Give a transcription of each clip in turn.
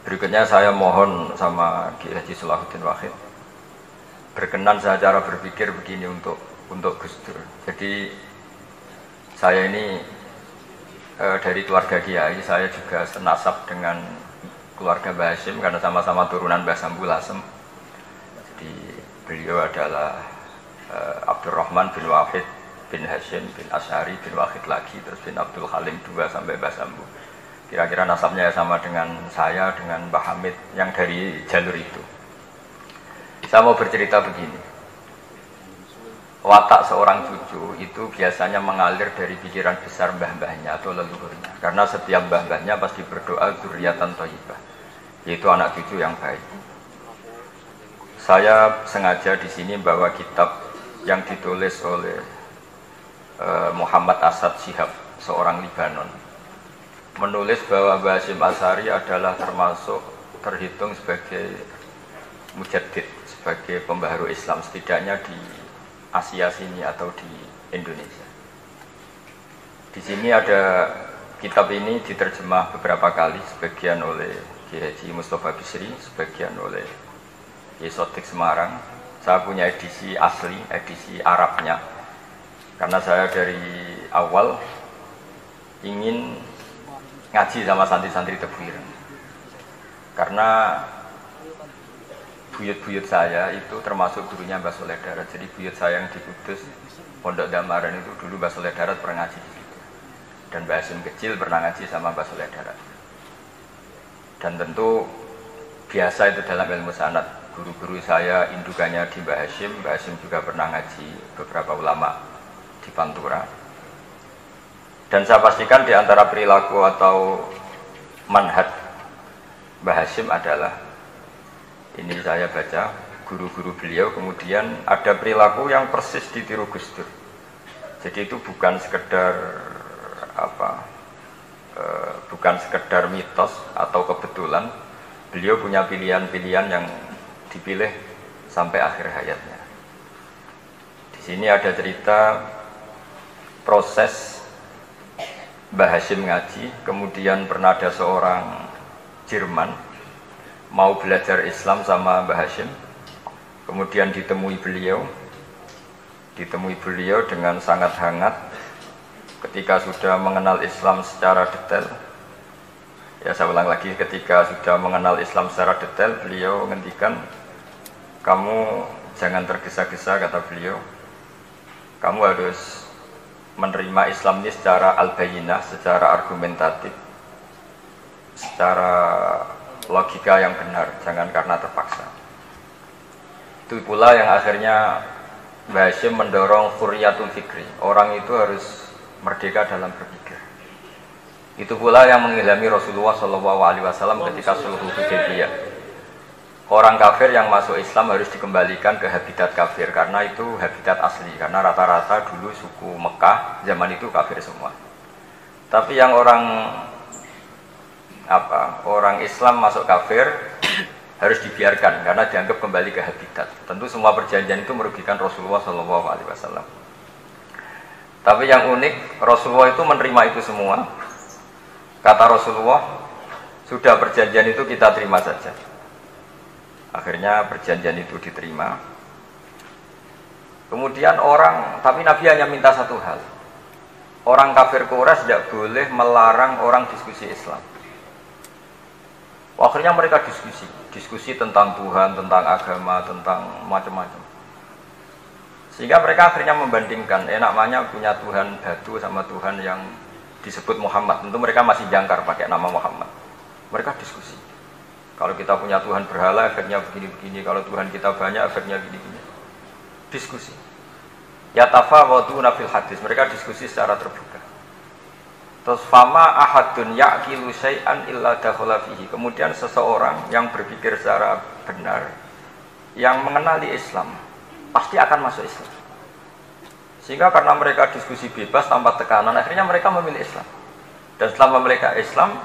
Berikutnya saya mohon sama Ki Haji Salahuddin Wahid berkenan saya cara berpikir begini untuk Gus Dur. Jadi saya ini dari keluarga Kiai, saya juga senasab dengan keluarga Mbah Hasyim karena sama-sama turunan Mbah Sambul Lasem. Jadi beliau adalah Abdurrahman bin Wahid bin Hasyim bin Asy'ari bin Wahid lagi, terus bin Abdul Halim 2 sampai Mbah Sambul. Kira-kira nasabnya sama dengan saya, dengan Mbah Hamid yang dari jalur itu. Saya mau bercerita begini. Watak seorang cucu itu biasanya mengalir dari pikiran besar mbah-mbahnya atau leluhurnya. Karena setiap mbah-mbahnya pasti berdoa dzurriyyatan thayyibah, yaitu anak cucu yang baik. Saya sengaja di sini bawa kitab yang ditulis oleh Muhammad Asad Shihab, seorang Libanon. Menulis bahwa Mbah Hasyim Asy'ari adalah terhitung sebagai mujaddid, sebagai pembaharu Islam setidaknya di Asia sini atau di Indonesia. Di sini ada kitab ini diterjemah beberapa kali, sebagian oleh Ki Haji Mustafa Bisri, sebagian oleh Ki Sodik Semarang. Saya punya edisi asli, edisi Arabnya, karena saya dari awal ingin ngaji sama santri-santri Tebuireng. Karena buyut-buyut saya itu termasuk gurunya Mbah Soleh Darat. Jadi buyut saya yang di Kudus, Pondok Damaran itu dulu Mbah Soleh Darat pernah ngaji di situ. Dan Mbah Hasyim kecil pernah ngaji sama Mbah Soleh Darat. Dan tentu biasa itu dalam ilmu sanad. Guru-guru saya indukannya di Mbah Hasyim juga pernah ngaji beberapa ulama di Pantura. Dan saya pastikan di antara perilaku atau manhaj Mbah Hasyim adalah, ini saya baca guru-guru beliau, kemudian ada perilaku yang persis ditiru Gus Dur. Jadi itu bukan sekedar bukan sekedar mitos atau kebetulan. Beliau punya pilihan-pilihan yang dipilih sampai akhir hayatnya. Di sini ada cerita proses Mbah Hasyim ngaji, kemudian pernah ada seorang Jerman mau belajar Islam sama Mbah Hasyim, kemudian ditemui beliau dengan sangat hangat. Ketika sudah mengenal Islam secara detail, ya saya ulang lagi, ketika sudah mengenal Islam secara detail, beliau ngendikan, kamu jangan tergesa-gesa, kata beliau, kamu harus menerima Islam ini secara al-bayyinah, secara argumentatif, secara logika yang benar, jangan karena terpaksa. Itu pula yang akhirnya Mbah Hasyim mendorong hurriyatul fikri, orang itu harus merdeka dalam berpikir. Itu pula yang mengilhami Rasulullah SAW ketika sulh Hudaybiyah. Orang kafir yang masuk Islam harus dikembalikan ke habitat kafir, karena itu habitat asli, karena rata-rata dulu suku Mekah zaman itu kafir semua. Tapi yang orang Islam masuk kafir harus dibiarkan karena dianggap kembali ke habitat. Tentu semua perjanjian itu merugikan Rasulullah SAW. Tapi yang unik, Rasulullah itu menerima itu semua. Kata Rasulullah, sudah perjanjian itu kita terima saja. Akhirnya perjanjian itu diterima. Kemudian tapi Nabi hanya minta satu hal. Orang kafir Quraisy tidak boleh melarang orang diskusi Islam. Akhirnya mereka diskusi tentang Tuhan, tentang agama, tentang macam-macam. Sehingga mereka akhirnya membandingkan, namanya punya Tuhan batu sama Tuhan yang disebut Muhammad. Tentu mereka masih jangkar pakai nama Muhammad. Mereka diskusi. Kalau kita punya Tuhan berhala, efeknya begini-begini. Kalau Tuhan kita banyak, efeknya begini-begini. Diskusi. Yatafawwaduna fil hadis. Mereka diskusi secara terbuka. Terus fama ahadun ya'qilu syai'an illa dakhala fihi. Kemudian seseorang yang berpikir secara benar, yang mengenali Islam, pasti akan masuk Islam. Sehingga karena mereka diskusi bebas tanpa tekanan, akhirnya mereka memilih Islam. Dan setelah mereka Islam,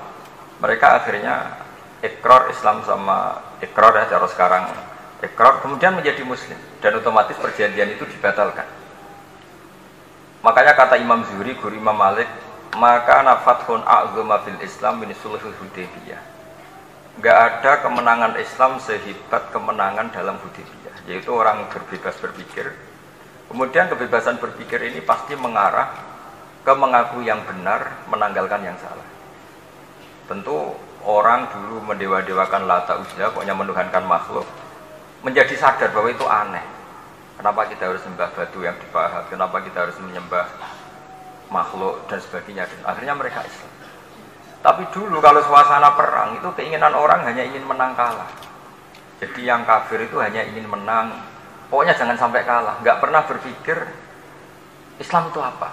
mereka akhirnya ikrar Islam sama ikrar, ya cara sekarang ikrar, kemudian menjadi Muslim, dan otomatis perjanjian itu dibatalkan. Makanya kata Imam Zuhri, guru Imam Malik, maka nafathun a'zama fil Islam min sulhul Hudaybiyah. nggak ada kemenangan Islam sehebat kemenangan dalam Hudaybiyah, yaitu orang berbebas berpikir. Kemudian kebebasan berpikir ini pasti mengarah ke mengakui yang benar, menanggalkan yang salah. Tentu orang dulu mendewa-dewakan Lata Uzza, pokoknya menuhankan makhluk, menjadi sadar bahwa itu aneh. Kenapa kita harus menyembah batu yang dipahat? Kenapa kita harus menyembah makhluk dan sebagainya? Dan akhirnya mereka Islam. Tapi dulu kalau suasana perang itu keinginan orang hanya ingin menang kalah. Jadi yang kafir itu hanya ingin menang. Pokoknya jangan sampai kalah. Nggak pernah berpikir Islam itu apa.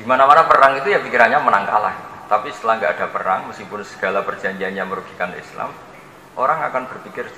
Di mana-mana perang itu ya pikirannya menang kalah. Tapi setelah nggak ada perang, meskipun segala perjanjiannya merugikan Islam, orang akan berpikir